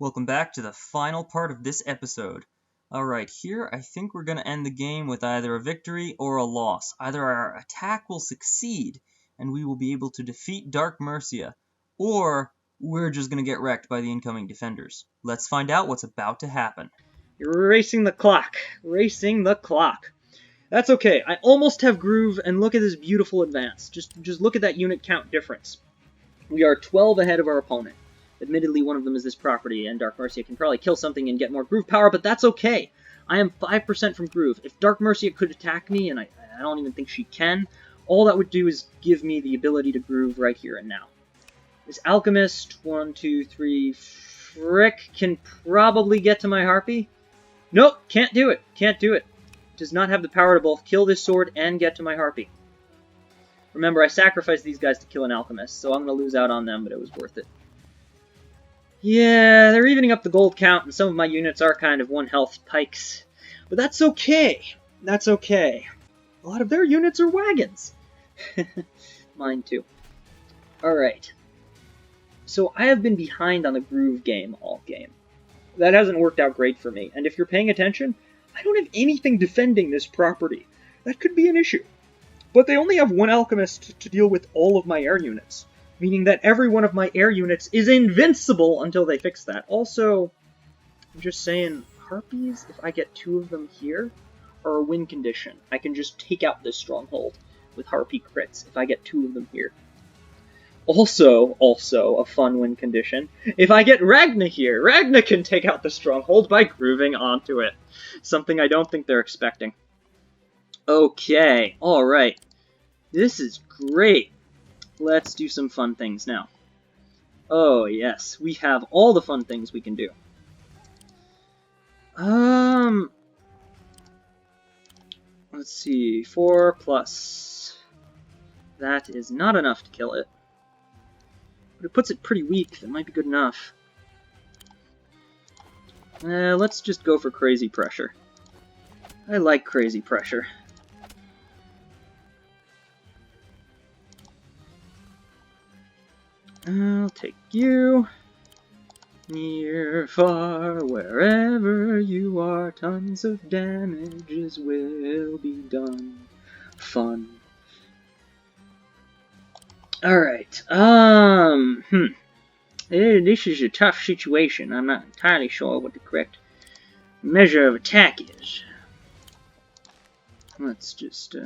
Welcome back to the final part of this episode. Alright, here I think we're going to end the game with either a victory or a loss. Either our attack will succeed and we will be able to defeat Dark Mercia, or we're just going to get wrecked by the incoming defenders. Let's find out what's about to happen. You're racing the clock. Racing the clock. That's okay. I almost have groove, and look at this beautiful advance. Just look at that unit count difference. We are 12 ahead of our opponent. Admittedly, one of them is this property, and Dark Mercia can probably kill something and get more groove power, but that's okay. I am 5% from groove. If Dark Mercia could attack me, and I don't even think she can, all that would do is give me the ability to groove right here and now. This Alchemist, 1, 2, 3, frick, can probably get to my Harpy. Nope, can't do it. Can't do it. Does not have the power to both kill this sword and get to my Harpy. Remember, I sacrificed these guys to kill an Alchemist, so I'm going to lose out on them, but it was worth it. Yeah, they're evening up the gold count, and some of my units are kind of 1 health pikes. But that's okay. That's okay. A lot of their units are wagons. Mine too. Alright. So I have been behind on the groove game all game. That hasn't worked out great for me, and if you're paying attention, I don't have anything defending this property. That could be an issue. But they only have 1 Alchemist to deal with all of my air units, meaning that every one of my air units is invincible until they fix that. Also, I'm just saying, Harpies, if I get 2 of them here, are a win condition. I can just take out this stronghold with Harpy crits if I get 2 of them here. Also a fun win condition, if I get Ragna here, Ragna can take out the stronghold by grooving onto it. Something I don't think they're expecting. Okay, alright. This is great. Let's do some fun things now. Oh yes, we have all the fun things we can do. Let's see, 4 plus. That is not enough to kill it. But it puts it pretty weak. That might be good enough. Let's just go for crazy pressure. I like crazy pressure. I'll take you. Near, far, wherever you are, tons of damages will be done. Fun. Alright, this is a tough situation. I'm not entirely sure what the correct measure of attack is. Let's just,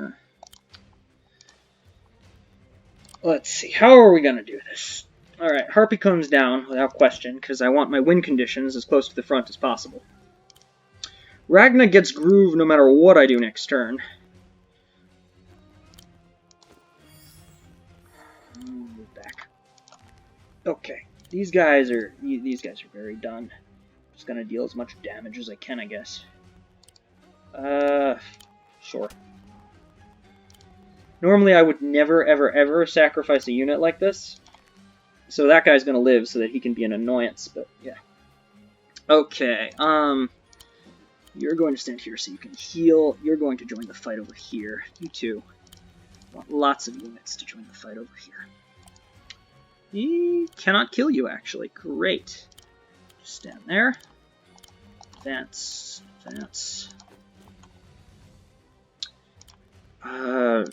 let's see, how are we gonna do this? Alright, Harpy comes down, without question, because I want my win conditions as close to the front as possible. Ragna gets groove no matter what I do next turn. Move back. Okay, these guys are very done. Just gonna deal as much damage as I can, I guess. Sure. Normally I would never, ever, ever sacrifice a unit like this. So that guy's gonna live so that he can be an annoyance, but yeah. Okay, you're going to stand here so you can heal. You're going to join the fight over here. You too. Want lots of units to join the fight over here. He cannot kill you, actually. Great. Just stand there. Advance. Advance. I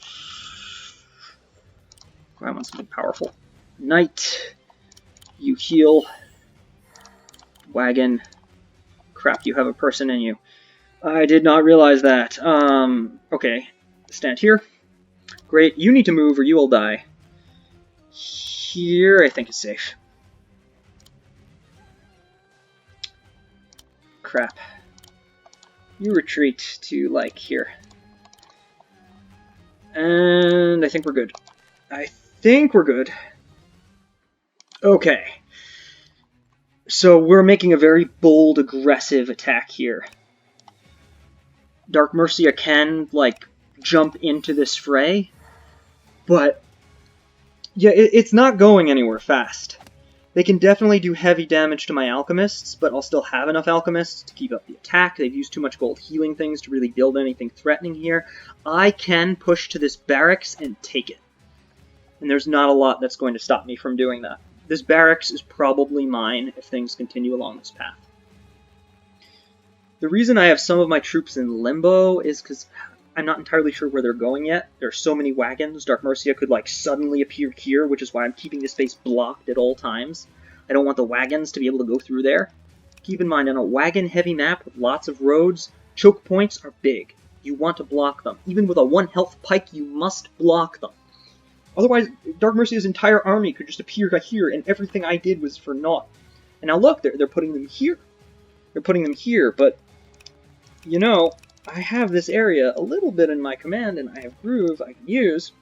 want something powerful. Knight. You heal. Wagon. Crap, you have a person in you. I did not realize that. Okay. Stand here. Great. You need to move or you will die. Here, I think is safe. Crap. You retreat to, like, here. And I think we're good. I think we're good. Okay. So we're making a very bold, aggressive attack here. Dark Mercia can, like, jump into this fray, but yeah, it's not going anywhere fast. They can definitely do heavy damage to my alchemists, but I'll still have enough alchemists to keep up the attack. They've used too much gold healing things to really build anything threatening here. I can push to this barracks and take it. And there's not a lot that's going to stop me from doing that. This barracks is probably mine if things continue along this path. The reason I have some of my troops in limbo is because I'm not entirely sure where they're going yet. There are so many wagons. Dark Mercia could like suddenly appear here, which is why I'm keeping this space blocked at all times. I don't want the wagons to be able to go through there. Keep in mind, on a wagon-heavy map with lots of roads, choke points are big. You want to block them. Even with a 1 health pike, you must block them. Otherwise, Dark Mercia's entire army could just appear here, and everything I did was for naught. And now look, they're putting them here. They're putting them here, but, you know, I have this area a little bit in my command, and I have Groove I can use.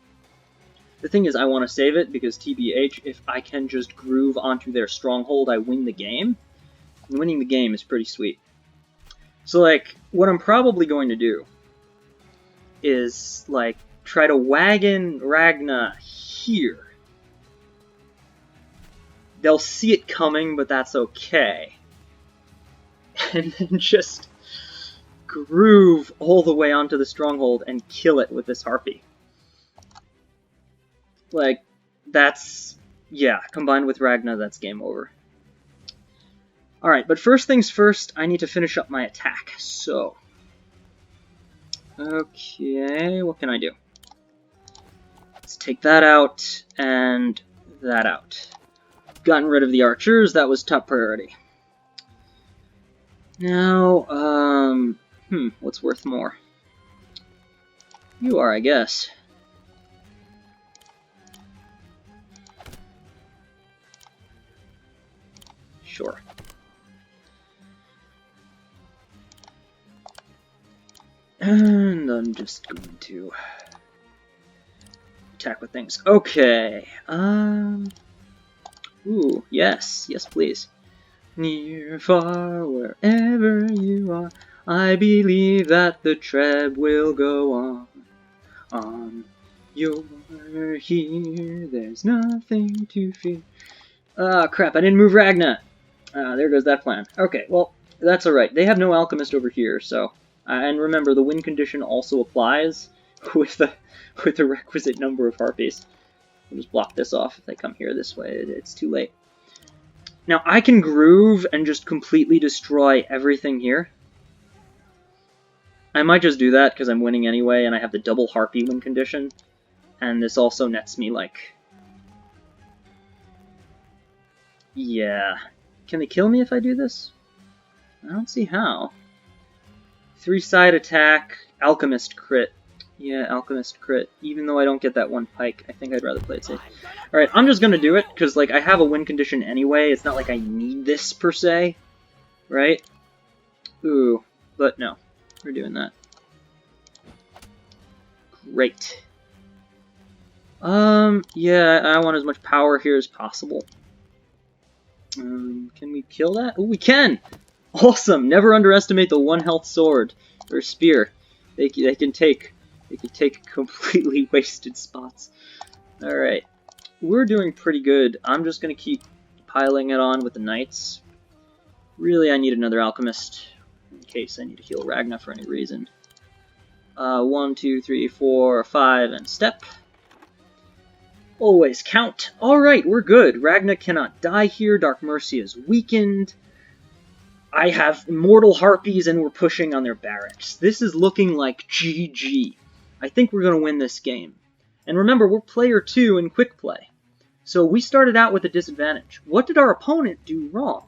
The thing is, I want to save it, because TBH, if I can just Groove onto their stronghold, I win the game. And winning the game is pretty sweet. So, like, what I'm probably going to do is, like, try to wagon Ragna here. They'll see it coming, but that's okay. And then just Groove all the way onto the stronghold and kill it with this Harpy. Like, that's... yeah, combined with Ragna, that's game over. Alright, but first things first, I need to finish up my attack, so... okay, what can I do? Let's take that out, and that out. Gotten rid of the archers, that was top priority. Now, what's worth more? You are, I guess. Sure. And I'm just going to attack with things. Okay. Ooh, yes. Yes, please. Near, far, wherever you are, I believe that the treb will go on. You're here, there's nothing to fear. Ah, crap, I didn't move Ragna. There goes that plan. Okay, well, that's alright. They have no alchemist over here, so... and remember, the win condition also applies with the requisite number of harpies. We'll just block this off if they come here this way. It's too late. Now, I can Groove and just completely destroy everything here. I might just do that because I'm winning anyway, and I have the double harpy win condition. And this also nets me, like... yeah. Can they kill me if I do this? I don't see how. 3-side attack, Alchemist crit. Yeah, Alchemist crit. Even though I don't get that 1 pike, I think I'd rather play it safe. Alright, I'm just gonna do it, because, like, I have a win condition anyway. It's not like I need this, per se. Right? Ooh. But no. We're doing that. Great. Yeah, I want as much power here as possible. Can we kill that? Oh, we can! Awesome! Never underestimate the 1 health sword or spear. They can take completely wasted spots. Alright. We're doing pretty good. I'm just gonna keep piling it on with the knights. Really, I need another alchemist in case I need to heal Ragna for any reason. 1, 2, 3, 4, 5, and step. Always count. Alright, we're good. Ragna cannot die here. Dark Mercia is weakened. I have Immortal Harpies and we're pushing on their barracks. This is looking like GG. I think we're going to win this game. And remember, we're player 2 in quick play. So we started out with a disadvantage. What did our opponent do wrong?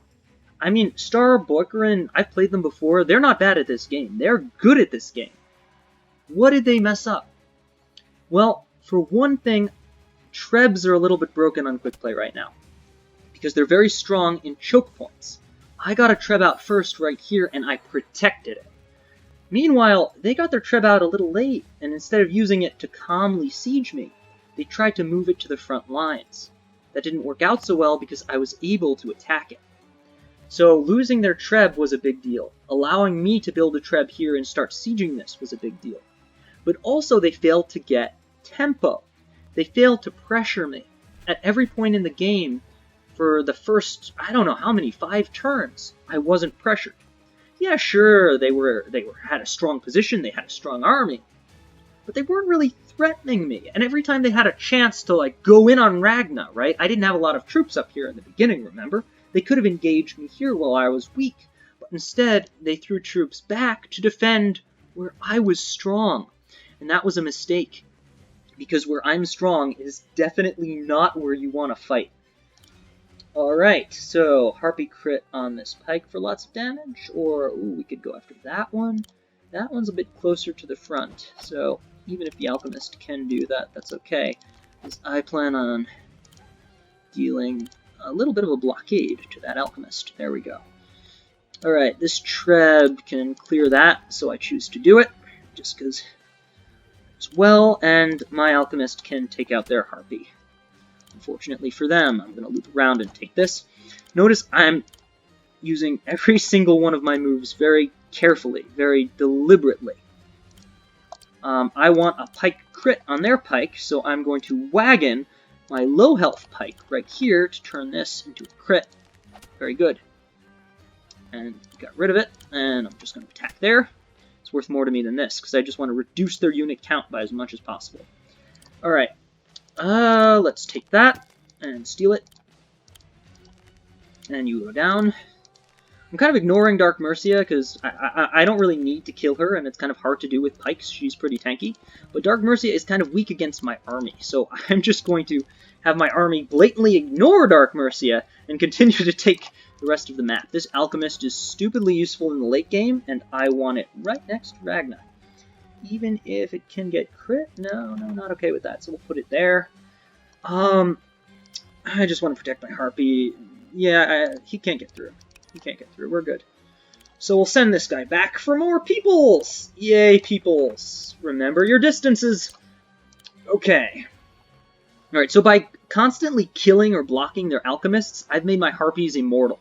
I mean, Star, Boikerin, I've played them before. They're not bad at this game. They're good at this game. What did they mess up? Well, for one thing, Trebs are a little bit broken on quick play right now. Because they're very strong in choke points. I got a Treb out first right here, and I protected it. Meanwhile, they got their Treb out a little late, and instead of using it to calmly siege me, they tried to move it to the front lines. That didn't work out so well because I was able to attack it. So losing their Treb was a big deal. Allowing me to build a Treb here and start sieging this was a big deal. But also they failed to get tempo. They failed to pressure me. At every point in the game, for the first, I don't know how many, 5 turns, I wasn't pressured. Yeah, sure, they had a strong position, they had a strong army, but they weren't really threatening me. And every time they had a chance to, like, go in on Ragna, right? I didn't have a lot of troops up here in the beginning, remember? They could have engaged me here while I was weak, but instead they threw troops back to defend where I was strong. And that was a mistake, because where I'm strong is definitely not where you want to fight. Alright, so Harpy crit on this pike for lots of damage, or ooh, we could go after that one. That one's a bit closer to the front, so even if the Alchemist can do that, that's okay, because I plan on dealing a little bit of a blockade to that Alchemist. There we go. Alright, this Treb can clear that, so I choose to do it, just because as well, and my Alchemist can take out their Harpy. Unfortunately for them, I'm going to loop around and take this. Notice I'm using every single one of my moves very carefully, very deliberately. I want a pike crit on their pike, so I'm going to wagon my low health pike right here to turn this into a crit. Very good. And got rid of it, and I'm just going to attack there. It's worth more to me than this, because I just want to reduce their unit count by as much as possible. Alright. Let's take that and steal it. And you go down. I'm kind of ignoring Dark Mercia because I don't really need to kill her, and it's kind of hard to do with pikes. She's pretty tanky. But Dark Mercia is kind of weak against my army, so I'm just going to have my army blatantly ignore Dark Mercia and continue to take the rest of the map. This Alchemist is stupidly useful in the late game, and I want it right next to Ragna. Even if it can get crit? No, not okay with that, so we'll put it there. I just want to protect my Harpy. Yeah, he can't get through. He can't get through. We're good. So we'll send this guy back for more peoples! Yay, peoples! Remember your distances! Okay. Alright, so by constantly killing or blocking their Alchemists, I've made my Harpies immortal.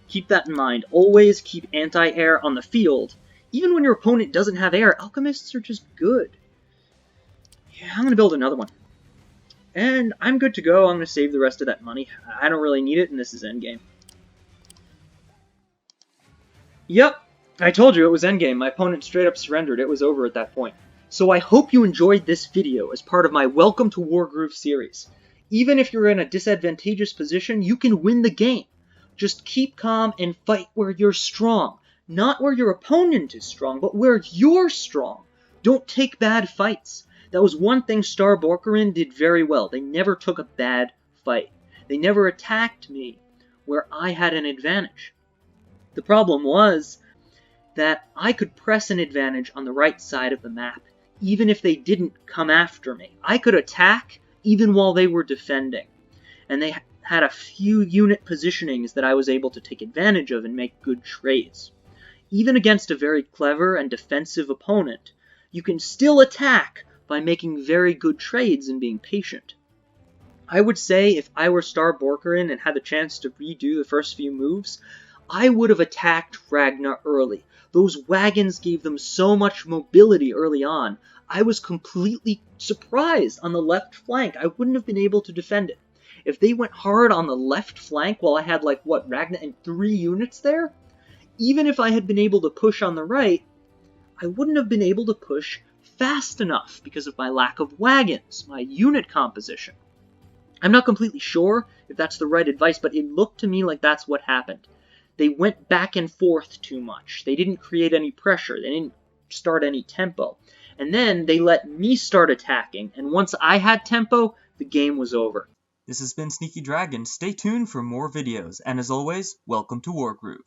Keep that in mind. Always keep anti-air on the field. Even when your opponent doesn't have air, Alchemists are just good. Yeah, I'm going to build another one. And I'm good to go. I'm going to save the rest of that money. I don't really need it, and this is endgame. Yep, I told you it was endgame. My opponent straight up surrendered. It was over at that point. So I hope you enjoyed this video as part of my Welcome to Wargroove series. Even if you're in a disadvantageous position, you can win the game. Just keep calm and fight where you're strong. Not where your opponent is strong, but where you're strong. Don't take bad fights. That was one thing Star Borkerin did very well. They never took a bad fight. They never attacked me where I had an advantage. The problem was that I could press an advantage on the right side of the map, even if they didn't come after me. I could attack even while they were defending. And they had a few unit positionings that I was able to take advantage of and make good trades. Even against a very clever and defensive opponent, you can still attack by making very good trades and being patient. I would say if I were Star Borkerin and had the chance to redo the first few moves, I would have attacked Ragna early. Those wagons gave them so much mobility early on. I was completely surprised on the left flank. I wouldn't have been able to defend it. If they went hard on the left flank while I had, like, what, Ragna and 3 units there? Even if I had been able to push on the right, I wouldn't have been able to push fast enough because of my lack of wagons, my unit composition. I'm not completely sure if that's the right advice, but it looked to me like that's what happened. They went back and forth too much. They didn't create any pressure. They didn't start any tempo. And then they let me start attacking, and once I had tempo, the game was over. This has been Sneaky Dragon. Stay tuned for more videos, and as always, welcome to Wargroove.